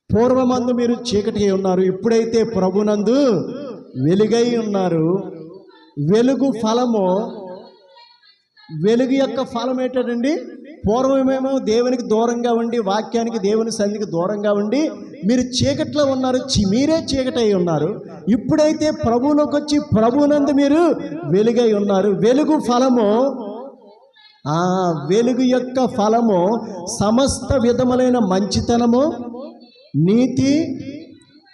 C: పూర్వమందు మీరు చీకటి ఉన్నారు, ఇప్పుడైతే ప్రభునందు వెలుగై ఉన్నారు. వెలుగు ఫలము, వెలుగు యొక్క ఫలం ఏంటండి? పూర్వమేమో దేవునికి దూరంగా ఉండి, వాక్యానికి దేవుని సన్నిధికి దూరంగా ఉండి మీరు చీకట్లో ఉన్నారు, మీరే చీకటై ఉన్నారు. ఇప్పుడైతే ప్రభువులోకి వచ్చి ప్రభువునందు మీరు వెలుగై ఉన్నారు. వెలుగు ఫలము, వెలుగు యొక్క ఫలము సమస్త విధములైన మంచితనము, నీతి,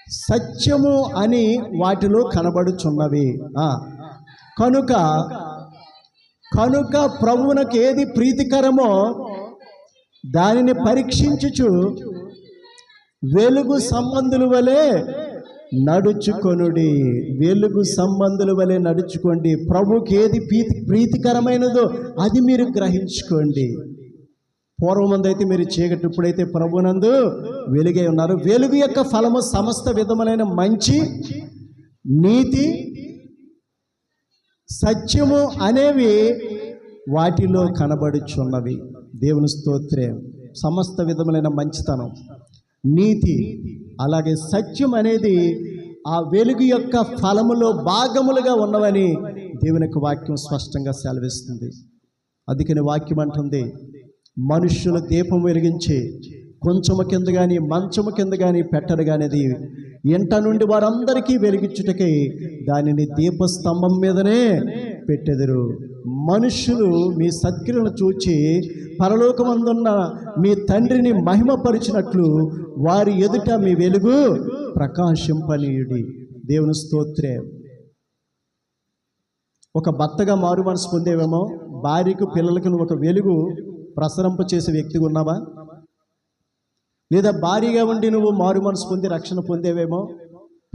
C: సత్యము అని వాటిలో కనబడుచున్నవి. కనుక ప్రభువునకు ఏది ప్రీతికరమో దానిని పరీక్షించుచు వెలుగు సంబంధుల వలె నడుచుకొనుడి. వెలుగు సంబంధుల వలె నడుచుకోండి. ప్రభుకి ఏది ప్రీతికరమైనదో అది మీరు గ్రహించుకోండి. పూర్వమందైతే మీరు చీకటి, ఇప్పుడైతే ప్రభునందు వెలుగై ఉన్నారు. వెలుగు యొక్క ఫలము సమస్త విధములైన మంచి, నీతి, సత్యము అనేవి వాటిలో కనబడుచున్నవి. దేవుని స్తోత్రం. సమస్త విధములైన మంచితనం, నీతి, అలాగే సత్యం అనేది ఆ వెలుగు యొక్క ఫలములో భాగములుగా ఉన్నవని దేవుని యొక్క వాక్యం స్పష్టంగా సెలవిస్తుంది. అందుకని వాక్యం అంటుంది, మనుష్యులు దీపం వెలిగించి కొంచెము కింద కానీ మంచము కింద కానీ పెట్టరు కానీ అది ఇంట నుండి వారందరికీ వెలిగించుటకై దానిని దీపస్తంభం మీదనే పెట్టెదరు. మనుష్యులు మీ సత్క్రియలను చూచి పరలోకమందున్న మీ తండ్రిని మహిమపరిచినట్లు వారి ఎదుట మీ వెలుగు ప్రకాశింపనీయుడి. దేవుని స్తోత్రం. ఒక భర్తగా మారు మనసు పొందేవేమో, భార్యకు పిల్లలకు నువ్వు ఒక వెలుగు ప్రసరింప చేసే వ్యక్తిగా ఉన్నావా? లేదా భార్యగా ఉండి నువ్వు మారు మనసు పొంది రక్షణ పొందేవేమో,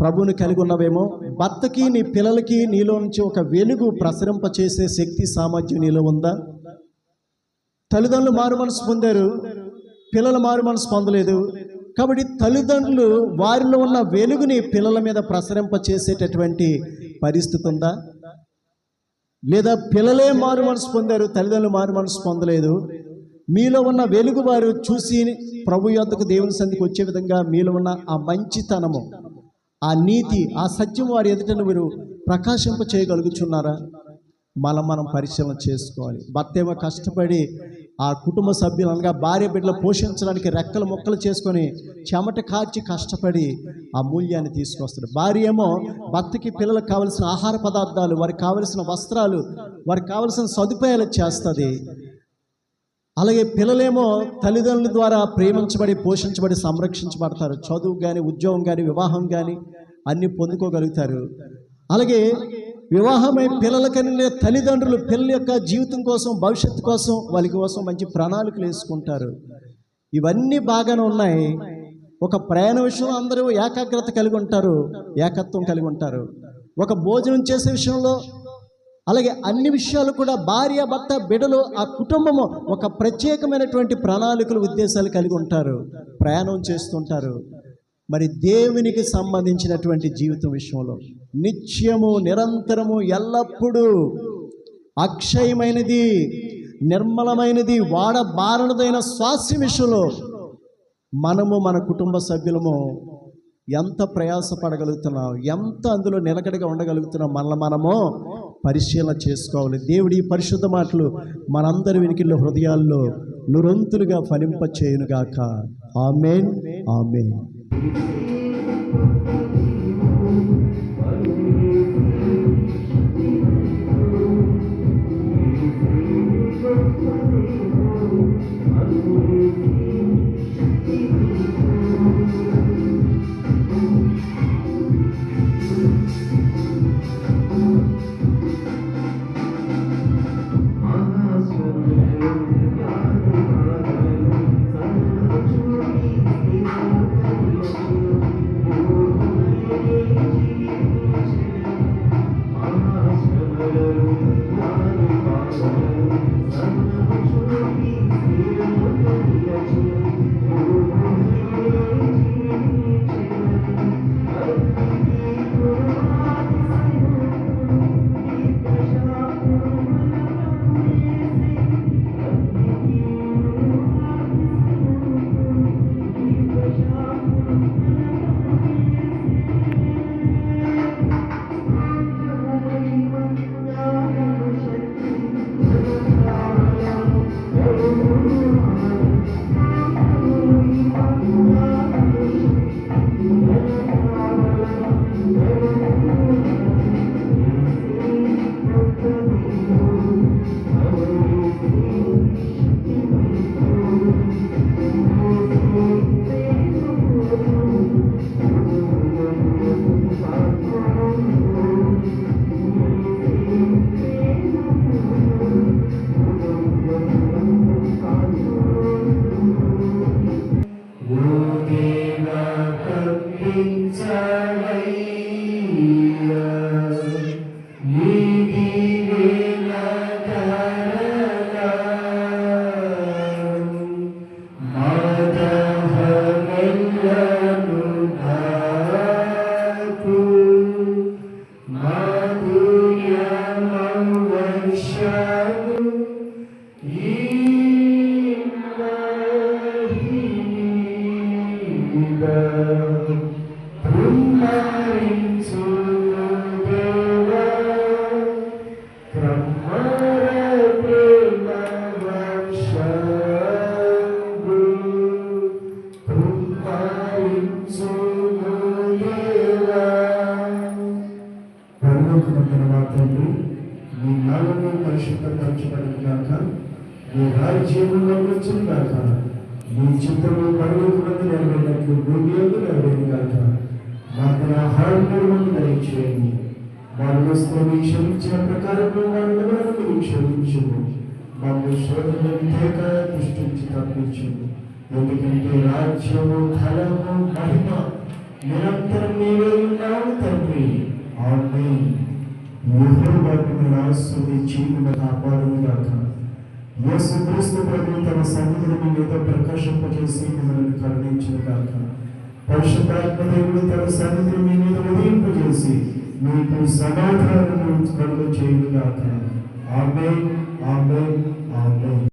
C: ప్రభువుని కలిగి ఉన్నవేమో. భర్తకి, నీ పిల్లలకి నీలో నుంచి ఒక వెలుగు ప్రసరింప చేసే శక్తి సామర్థ్యం నీలో ఉందా? తల్లిదండ్రులు మారు మనసు పొందారు, పిల్లలు మారు మనసు పొందలేదు. కాబట్టి తల్లిదండ్రులు వారిలో ఉన్న వెలుగుని పిల్లల మీద ప్రసరింప చేసేటటువంటి పరిస్థితి ఉందా? లేదా పిల్లలే మారు మనసు పొందారు, తల్లిదండ్రులు మారు మనసు పొందలేదు. మీలో ఉన్న వెలుగు వారు చూసి ప్రభు యొద్దకు దేవుని సన్నిధికి వచ్చే విధంగా మీలో ఉన్న ఆ మంచితనము, ఆ నీతి, ఆ సత్యం వారి ఎదుట మీరు ప్రకాశింప చేయగలుగుచున్నారా? మనం పరిశీలన చేసుకోవాలి. భర్త ఏమో కష్టపడి ఆ కుటుంబ సభ్యులు అనగా భార్య బిడ్డలు పోషించడానికి రెక్కలు మొక్కలు చేసుకొని చెమట కార్చి కష్టపడి ఆ మూల్యాన్ని తీసుకొస్తాడు. భార్య ఏమో భర్తకి, పిల్లలకు కావలసిన ఆహార పదార్థాలు, వారికి కావలసిన వస్త్రాలు, వారికి కావలసిన సదుపాయాలు చేస్తుంది. అలాగే పిల్లలేమో తల్లిదండ్రుల ద్వారా ప్రేమించబడి, పోషించబడి, సంరక్షించబడతారు. చదువు కానీ, ఉద్యోగం కానీ, వివాహం కానీ అన్నీ పొందుకోగలుగుతారు. అలాగే వివాహమై పిల్లలకని తల్లిదండ్రులు పిల్లల యొక్క జీవితం కోసం, భవిష్యత్తు కోసం, వాళ్ళ కోసం మంచి ప్రణాళికలు వేసుకుంటారు. ఇవన్నీ బాగానే ఉన్నాయి. ఒక ప్రయాణ విషయంలో అందరూ ఏకాగ్రత కలిగి ఉంటారు, ఏకత్వం కలిగి ఉంటారు. ఒక భోజనం చేసే విషయంలో, అలాగే అన్ని విషయాలు కూడా భార్య, భర్త, బిడ్డలు, ఆ కుటుంబము ఒక ప్రత్యేకమైనటువంటి ప్రణాళికలు, ఉద్దేశాలు కలిగి ఉంటారు, ప్రయాణం చేస్తుంటారు. మరి దేవునికి సంబంధించినటువంటి జీవితం విషయంలో నిత్యము, నిరంతరము, ఎల్లప్పుడూ అక్షయమైనది, నిర్మలమైనది, వాడబారనిదైన స్వాస్య విషయంలో మనము, మన కుటుంబ సభ్యులము ఎంత ప్రయాసపడగలుగుతున్నాం, ఎంత అందులో నిలకడగా ఉండగలుగుతున్నాం, మనము పరిశీలన చేసుకోవాలి. దేవుడి పరిశుద్ధ మాటలు మనందరి వినికిల్లో, హృదయాల్లో నురొంతులుగా ఫలింప చేయునుగాక. ఆమేన్, ఆమేన్.
D: పరిశుద్ధపరచబడుగాక, నీ రాజ్యములో వచ్చుగాక, నీ చిత్తము పరలోకమందు నెరవేరినట్లు భూమి యందు నెరవేరుగాక. మాకు ఆహారం దయచేయండి, వారు క్షమించిన ప్రకారం వారిని క్షమించుము, మాకు శోధన విధేక దృష్టించి తప్పించుము. ఎందుకంటే రాజ్యము, ఫలము, మహిమ నిరంతరం నీవే ఉన్నావు తండ్రి. ఆమేన్. యెహోవాను ఆశీర్వదించి మిమ్మల్ని కాపాడునుగాక. యేసుక్రీస్తు ప్రభువు తన సన్నిధిని మీద ప్రకాశింపజేసి మిమ్మల్ని కరుణించునుగాక. పరిశుద్ధాత్మ దేవుడు తన సన్నిధిని మీ మీద ఉదయింపజేసి మీకు సమాధానము కలుగ చేయునుగాక. ఆమేన్, ఆమేన్, ఆమేన్.